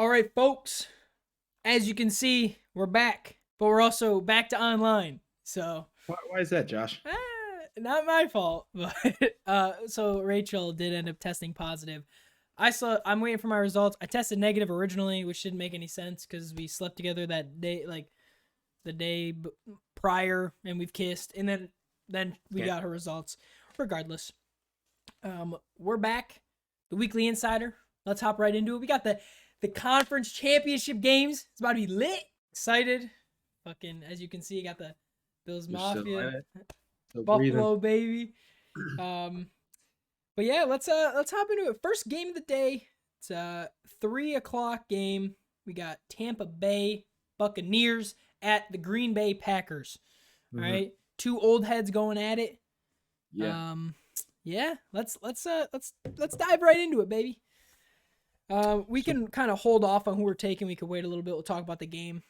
All right, folks. As you can see, we're back, but we're also back to online. So, Why is that, Josh? not my fault, but so Rachel did end up testing positive. I'm waiting for my results. I tested negative originally, which didn't make any sense because we slept together that day, like the day prior, and we've kissed, and then we got her results. Regardless, we're back. The Weekly Insider. Let's hop right into it. We got the conference championship games. It's about to be lit. Excited. Fucking, as you can see, got the Bills You're still in Mafia, it, still breathing. Buffalo baby. But yeah, let's hop into it. First game of the day. It's a 3:00 game. We got Tampa Bay Buccaneers at the Green Bay Packers. All right, two old heads going at it. Yeah. Yeah. Let's dive right into it, baby. We can kind of hold off on who we're taking. We could wait a little bit. We'll talk about the game.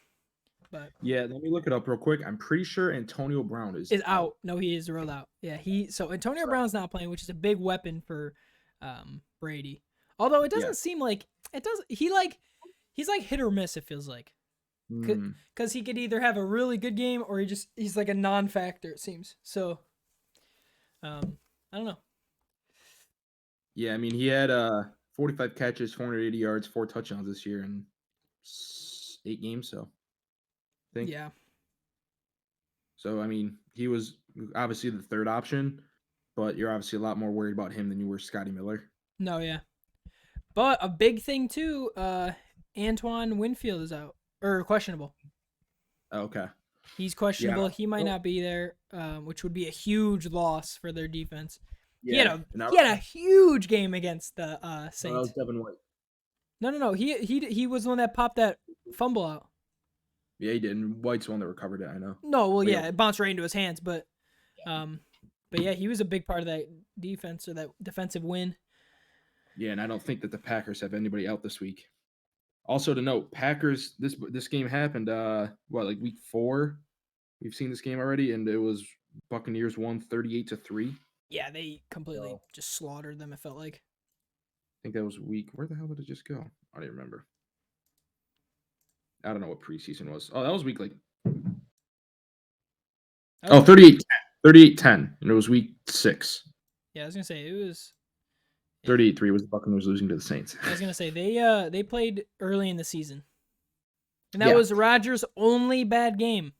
But Yeah, let me look it up real quick. I'm pretty sure Antonio Brown is out. No, he is ruled out. Yeah, so Antonio Brown's not playing, which is a big weapon for Brady. Although it doesn't seem like it does. He's like hit or miss. It feels like because he could either have a really good game or he's like a non-factor. It seems so. I don't know. Yeah, I mean he had 45 catches, 480 yards, 4 touchdowns this year in 8 games. So I think. Yeah. So I mean he was obviously the third option, but you're obviously a lot more worried about him than you were Scotty Miller. No, yeah. But a big thing too, Antoine Winfield is out or questionable. Okay. He's questionable. Yeah. He might not be there, which would be a huge loss for their defense. Yeah. He had a huge game against the Saints. That was Devin White. No. He was the one that popped that fumble out. Yeah, he did. And White's the one that recovered it. I know. No, well, yeah, it bounced right into his hands, but yeah, he was a big part of that defense or that defensive win. Yeah, and I don't think that the Packers have anybody out this week. Also to note, Packers, this game happened like week 4. We've seen this game already, and it was Buccaneers won 38-3. Yeah, they completely just slaughtered them, it felt like. I think that was week. Where the hell did it just go? I don't even remember. I don't know what preseason was. Oh, that was week like 38-10, and it was week 6. Yeah, I was gonna say it was 38-3 was the Buccaneers losing to the Saints. I was gonna say they played early in the season, and that was Rodgers' only bad game.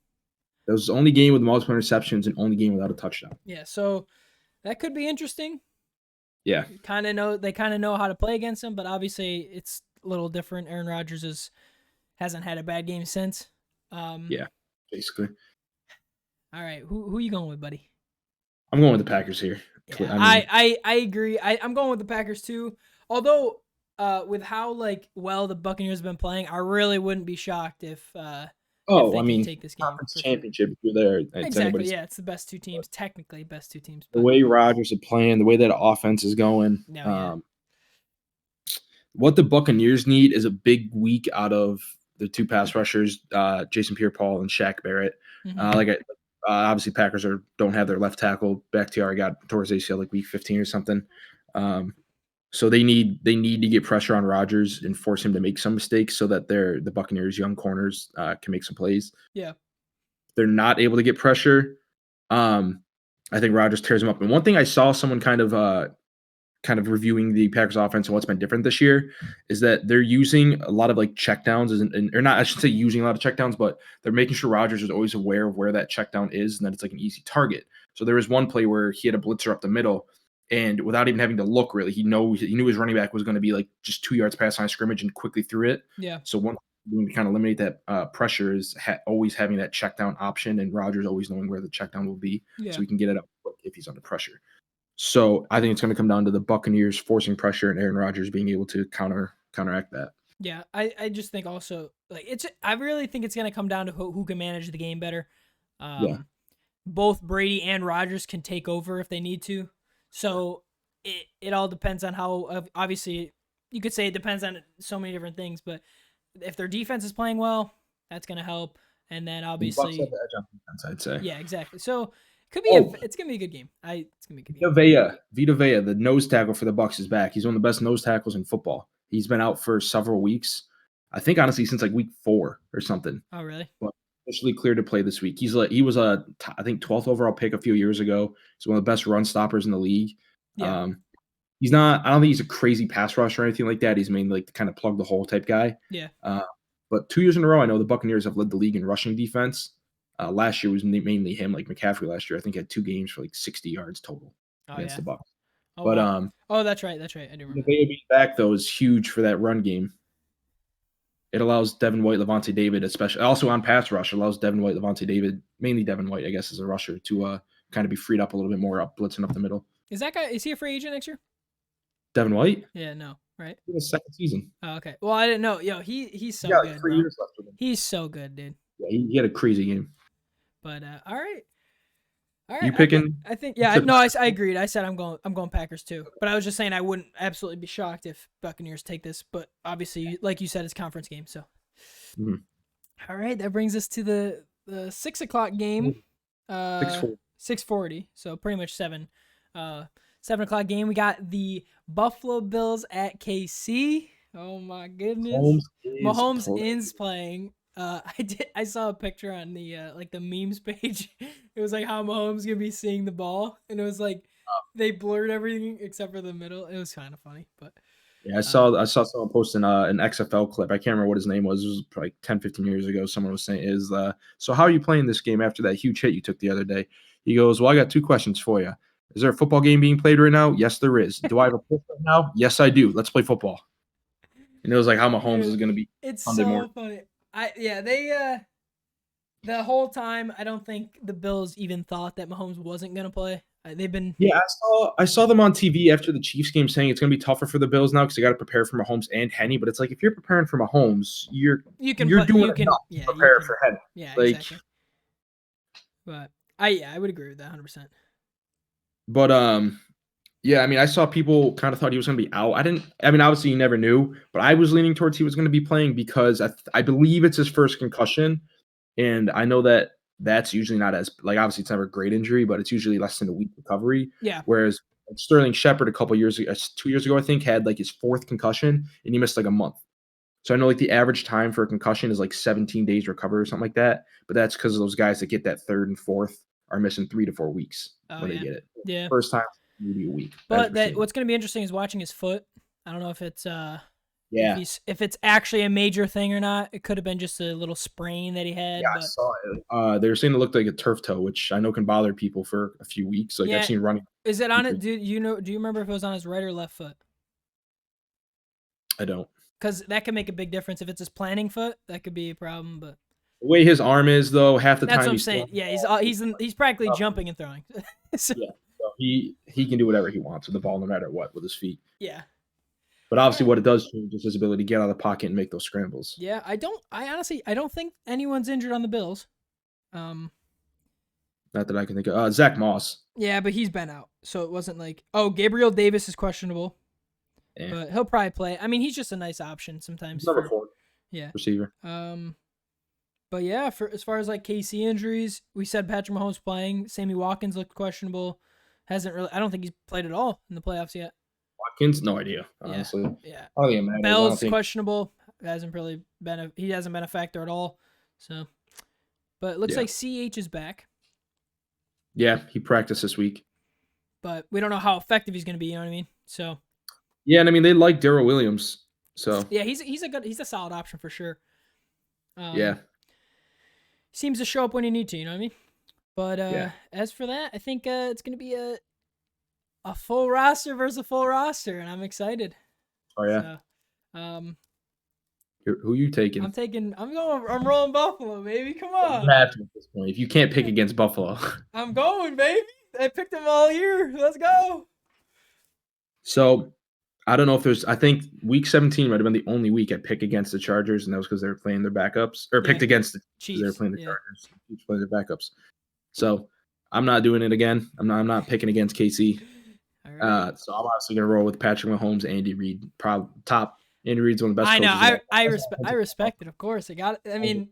That was the only game with multiple interceptions and only game without a touchdown. Yeah, so that could be interesting. Yeah, they kind of know how to play against him, but obviously it's a little different. Aaron Rodgers hasn't had a bad game since. Yeah, basically. All right, who are you going with, buddy? I'm going with the Packers here. Yeah, I agree. I'm going with the Packers too. Although, with how well the Buccaneers have been playing, I really wouldn't be shocked if they take this game. Conference championship, if you're there. Exactly. Yeah, it's the best two teams. Technically, best two teams. The way Rodgers is playing, the way that offense is going. What the Buccaneers need is a big week out of the two pass rushers, Jason Pierre-Paul and Shaq Barrett. Obviously, Packers don't have their left tackle. Bakhtiari got towards ACL like week 15 or something. So they need to get pressure on Rodgers and force him to make some mistakes so that the Buccaneers' young corners can make some plays. Yeah. They're not able to get pressure. I think Rodgers tears them up. And one thing I saw someone kind of reviewing the Packers offense and what's been different this year is that they're using a lot of checkdowns, or not, I should say using a lot of checkdowns, but they're making sure Rodgers is always aware of where that checkdown is and that it's like an easy target. So there was one play where he had a blitzer up the middle, and without even having to look really, he knew his running back was going to be just 2 yards past line of scrimmage and quickly threw it. Yeah. So one thing to kind of eliminate that pressure is always having that checkdown option, and Rodgers always knowing where the checkdown will be, so he can get it up quick if he's under pressure. So I think it's going to come down to the Buccaneers forcing pressure and Aaron Rodgers being able to counteract that. Yeah, I just think also I really think it's going to come down to who can manage the game better. Both Brady and Rodgers can take over if they need to. So it all depends on how. Obviously, you could say it depends on so many different things, but if their defense is playing well, that's going to help. And then obviously, the Bucs have the edge on defense, I'd say. Yeah, exactly. So. It's gonna be a good game. It's gonna be a good game. Vita Vea, the nose tackle for the Bucs, is back. He's one of the best nose tackles in football. He's been out for several weeks. I think honestly since like week 4 or something. Oh, really? But officially cleared to play this week. He was I think 12th overall pick a few years ago. He's one of the best run stoppers in the league. Yeah. He's not. I don't think he's a crazy pass rusher or anything like that. He's mainly like the kind of plug the hole type guy. Yeah. But 2 years in a row, I know the Buccaneers have led the league in rushing defense. Last year was mainly him, like McCaffrey last year. I think had 2 games for like 60 yards total against the Bucs. Oh, But wow. Oh, that's right. That's right. I do remember. the being back though is huge for that run game. It allows Devin White, Levante David, especially also on pass rush, allows Devin White, Levante David, mainly Devin White, I guess, as a rusher to kind of be freed up a little bit more, up blitzing up the middle. Is he a free agent next year? Devin White? Yeah, no, right? In his second season. Oh, okay. Well, I didn't know. Yo, he's so good, 3 bro. years left with him. He's so good, dude. Yeah, he had a crazy game. But all right. All right. You picking? I think yeah. No, I agreed. I said I'm going Packers too. But I was just saying I wouldn't absolutely be shocked if Buccaneers take this. But obviously, like you said, it's conference game. So. Mm-hmm. All right, that brings us to the 6:00 game. 6:40. So pretty much 7. 7:00 game. We got the Buffalo Bills at KC. Oh my goodness. Mahomes is playing. I saw a picture on the like the memes page. It was like how Mahomes gonna be seeing the ball, and it was like they blurred everything except for the middle. It was kind of funny, but yeah, I saw someone posting an XFL clip. I can't remember what his name was. It was like 10, 15 years ago. Someone was saying, so how are you playing this game after that huge hit you took the other day? He goes, well, I got 2 questions for you. Is there a football game being played right now? Yes, there is. Do I have a pitch right now? Yes, I do. Let's play football. And it was like how Mahomes is going to be it's Sunday so morning. funny. They the whole time I don't think the Bills even thought that Mahomes wasn't gonna play. They've been I saw them on TV after the Chiefs game saying it's going to be tougher for the Bills now because they got to prepare for Mahomes and Henny. But it's like if you're preparing for Mahomes, you're doing enough to prepare for Henny. Yeah, like, exactly. But I would agree with that 100%. But yeah, I mean, I saw people kind of thought he was going to be out. I mean, obviously you never knew, but I was leaning towards he was going to be playing because I believe it's his first concussion, and I know that's usually not as like obviously it's never a great injury, but it's usually less than a week recovery. Yeah. Whereas Sterling Shepard a couple years ago, 2 years ago, I think had like his 4th concussion and he missed like a month. So I know like the average time for a concussion is like 17 days recovery or something like that. But that's because of those guys that get that 3rd and 4th are missing 3 to 4 weeks when they get it. Yeah. First time maybe a week. But what's going to be interesting is watching his foot. I don't know if it's if it's actually a major thing or not. It could have been just a little sprain that he had. Yeah, but... I saw it. They were saying it looked like a turf toe, which I know can bother people for a few weeks. Like I've seen running. Is it on it? Do you remember if it was on his right or left foot? I don't. Because that could make a big difference. If it's his planning foot, that could be a problem. But the way his arm is, though, half the that's time what I'm saying. Yeah, he's practically jumping and throwing. So he can do whatever he wants with the ball, no matter what, with his feet. Yeah. But obviously, what it does change is his ability to get out of the pocket and make those scrambles. Yeah, I honestly don't think anyone's injured on the Bills. Not that I can think of. Zach Moss. Yeah, but he's been out, so it wasn't like Gabriel Davis is questionable. Yeah. But he'll probably play. I mean, he's just a nice option sometimes. Number 4. Yeah. Receiver. But yeah, for as far as like KC injuries, we said Patrick Mahomes playing. Sammy Watkins looked questionable. Hasn't really. I don't think he's played at all in the playoffs yet. Watkins, no idea. Honestly. Yeah. I don't think it matters. Bell's questionable. Hasn't been a factor at all. So, but it looks like CH is back. Yeah, he practiced this week. But we don't know how effective he's going to be. You know what I mean? So. Yeah, and I mean they like Darrell Williams. So. Yeah, he's a solid option for sure. Yeah. Seems to show up when you need to. You know what I mean? But as for that, I think it's going to be a full roster versus a full roster, and I'm excited. Oh yeah. So, who you taking? I'm rolling Buffalo, baby. Come on. At this point, if you can't pick against Buffalo, I'm going, baby. I picked them all year. Let's go. So, I don't know if I think week 17 might have been the only week I picked against the Chargers, and that was because they were playing their backups, or picked against the Chiefs. They were playing the Chargers. Chiefs playing their backups. So, I'm not doing it again. I'm not picking against KC. Right. So I'm obviously gonna roll with Patrick Mahomes, Andy Reid, top. Andy Reid's one of the best. I know. I respect it. Of course, I got it. I mean,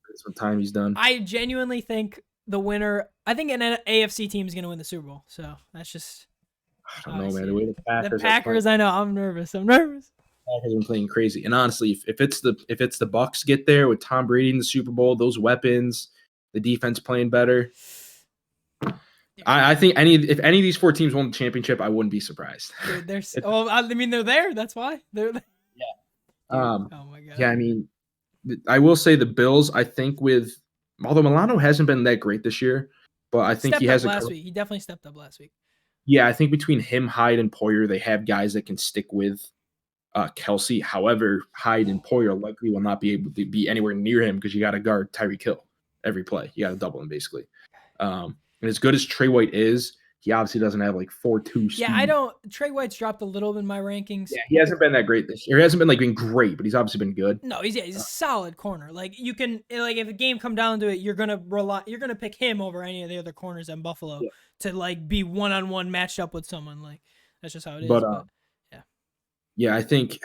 that's what time he's done. I genuinely think the winner. I think an AFC team is gonna win the Super Bowl. So that's just. I don't know, man. The way the Packers. I know. I'm nervous. Packers have been playing crazy. And honestly, if it's the Bucks get there with Tom Brady in the Super Bowl, those weapons, the defense playing better, I think if any of these four teams won the championship, I wouldn't be surprised. Dude, It's- oh, I mean, they're there. That's why they're there. yeah. Dude, oh my Yeah, god. I mean, I will say the Bills, I think although Milano hasn't been that great this year, but I think he Stepped up has last week. He definitely stepped up last week. yeah, I think between him, Hyde, and Poyer, they have guys that can stick with Kelsey. However, Hyde and Poyer likely will not be able to be anywhere near him because you got to guard Tyreek Hill every play. You got to double him basically. And as good as Trey White is, he obviously doesn't have like 4.2 speed. Yeah, I don't. Trey White's dropped a little in my rankings. Yeah, he hasn't been that great this year. He hasn't been like been great, but he's obviously been good. No, he's a solid corner. Like you can if the game come down to it, you're gonna pick him over any of the other corners in Buffalo to like be 1-on-1 matched up with someone. Like that's just how it is. But yeah. Yeah, I think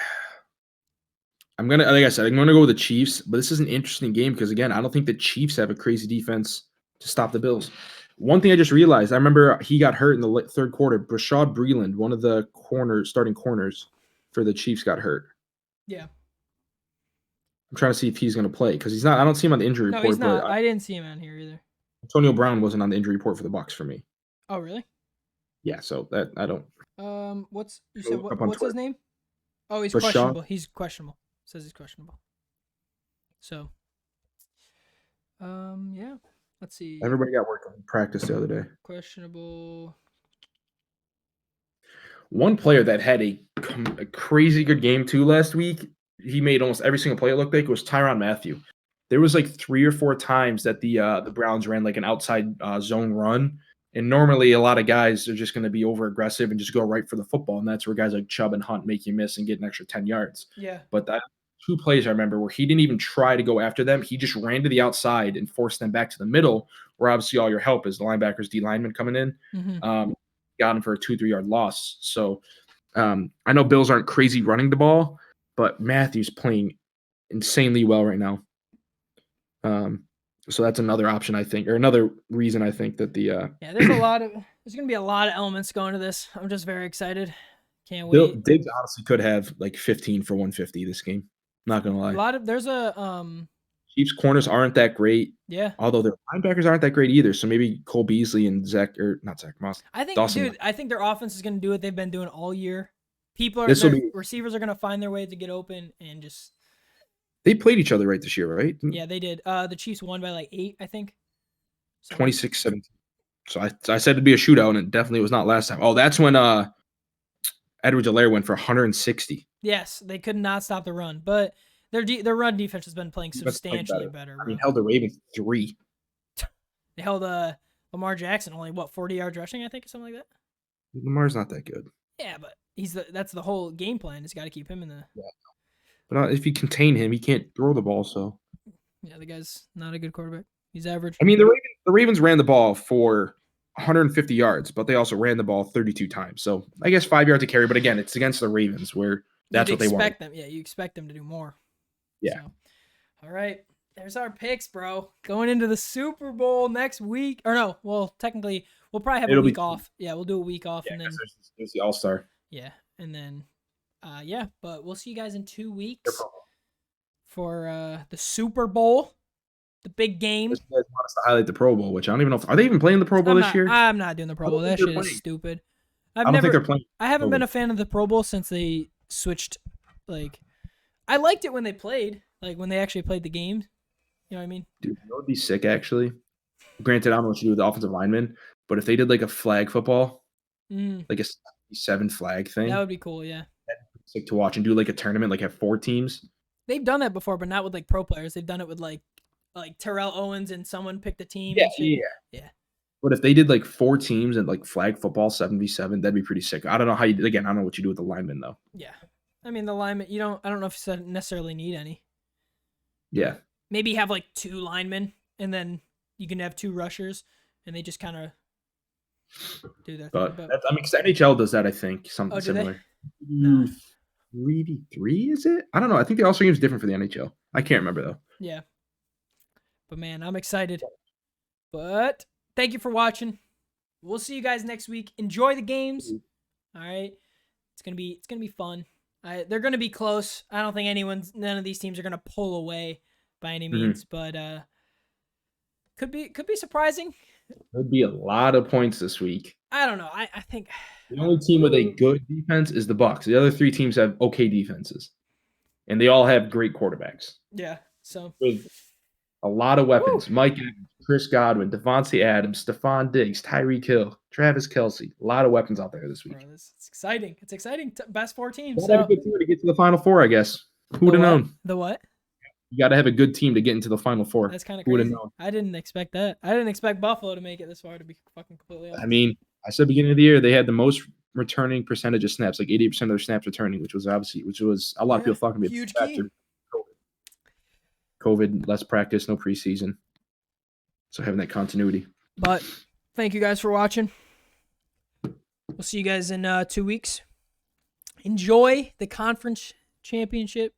I'm gonna like I said, I'm gonna go with the Chiefs, but this is an interesting game because again, I don't think the Chiefs have a crazy defense to stop the Bills. One thing I just realized, I remember he got hurt in the third quarter. Brashad Breeland, one of the starting corners for the Chiefs, got hurt. Yeah. I'm trying to see if he's going to play because he's not. I don't see him on the injury report. No, he's not. I didn't see him on here either. Antonio Brown wasn't on the injury report for the Bucs for me. Oh, really? Yeah, so that I don't. What's his name? Oh, he's Brashad. questionable. He's questionable. It says he's questionable. So, yeah. Let's see. Everybody got work in practice the other day. Questionable. One player that had a crazy good game too last week, he made almost every single play it looked like, was Tyrann Mathieu. There was like 3 or 4 times that the Browns ran like an outside zone run, and normally a lot of guys are just going to be over aggressive and just go right for the football, and that's where guys like Chubb and Hunt make you miss and get an extra 10 yards. Yeah. But that 2 plays I remember where he didn't even try to go after them. He just ran to the outside and forced them back to the middle, where obviously all your help is the linebackers, D linemen coming in. Mm-hmm. Got him for a 2-3 yard loss. So I know Bills aren't crazy running the ball, but Matthew's playing insanely well right now. So that's another option I think, or another reason I think that the there's gonna be a lot of elements going to this. I'm just very excited. Can't wait. Diggs honestly could have like 15 for 150 this game. Not gonna lie. There's a Chiefs corners aren't that great. Yeah. Although their linebackers aren't that great either. So maybe Cole Beasley and Zach Moss. I think, Dawson. dude, I think their offense is gonna do what they've been doing all year. Receivers are gonna find their way to get open and just. They played each other right this year, right? Yeah, they did. The Chiefs won by like 8, I think. 26-17. So I said it'd be a shootout, and it definitely was not last time. Oh, that's when Edwards-Helaire went for 160. Yes, they could not stop the run, but their run defense has been playing substantially better. I mean, held the Ravens 3. They held Lamar Jackson only 40 yards rushing, I think, or something like that. Lamar's not that good. Yeah, but that's the whole game plan. Is got to keep him in the. Yeah. But if you contain him, he can't throw the ball. So. Yeah, the guy's not a good quarterback. He's average. I mean, the Ravens ran the ball for 150 yards, but they also ran the ball 32 times. So I guess 5 yards a carry. But again, it's against the Ravens, where that's what they want. You expect them to do more. Yeah. So, all right. There's our picks, bro. Going into the Super Bowl next week. Or no, well, technically, we'll probably have a week off. Yeah, we'll do a week off. Yeah, and then there's the All-Star. Yeah, and then, but we'll see you guys in 2 weeks for the Super Bowl, the big game. You guys want us to highlight the Pro Bowl, which I don't even know. Are they even playing the Pro Bowl this year? I'm not doing the Pro Bowl. That shit is stupid. I don't think they're playing. I haven't been a fan of the Pro Bowl since they switched. Like, I liked it when they played, like when they actually played the games. You know what I mean? Dude, you know what would be sick, actually? Granted, I don't know what you do with the offensive linemen, but if they did like a flag football, like a 7 flag thing. That would be cool, yeah. That'd be sick to watch and do like a tournament, like have 4 teams. They've done that before, but not with like pro players. They've done it with like Terrell Owens and someone picked a team. Yeah. But if they did like 4 teams and like flag football 7v7, that'd be pretty sick. I don't know how you again. I don't know what you do with the linemen though. Yeah, I mean the linemen. I don't know if you necessarily need any. Yeah. Maybe have like 2 linemen, and then you can have 2 rushers, and they just kind of do that. But I mean, because NHL does that, I think something similar. 3v3 is it? I don't know. I think the All-Star game is different for the NHL. I can't remember though. Yeah. But man, I'm excited. But thank you for watching. We'll see you guys next week. Enjoy the games. All right. It's gonna be fun. They're going to be close. I don't think none of these teams are going to pull away by any Mhm. means, but could be surprising. There'd be a lot of points this week. I don't know. I think The only team with a good defense is the Bucks. The other 3 teams have okay defenses, and they all have great quarterbacks yeah. So with a lot of weapons. Mike Evans, Chris Godwin, Devontae Adams, Stephon Diggs, Tyreek Hill, Travis Kelce. A lot of weapons out there this bro, week. it's exciting. It's exciting. Best 4 teams. Gotta have a So good team to get to the Final Four, I guess. Who would the have what? known? The what? You got to have a good team to get into the Final Four. That's kind of Who would have crazy. known? I didn't expect that. I didn't expect Buffalo to make it this far. To be fucking completely honest. I mean, I said beginning of the year they had the most returning percentage of snaps, like 80% of their snaps returning, which was a lot of people thought could be a huge factor. key. COVID, less practice, no preseason. So having that continuity. But thank you guys for watching. We'll see you guys in 2 weeks. Enjoy the conference championship.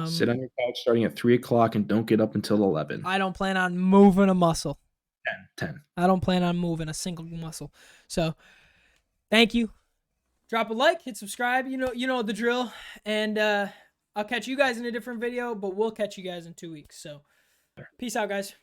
Sit on your couch starting at 3 o'clock and don't get up until 11. I don't plan on moving a muscle. 10. I don't plan on moving a single muscle. So thank you. Drop a like, hit subscribe. You know the drill. And I'll catch you guys in a different video, but we'll catch you guys in 2 weeks. So peace out, guys.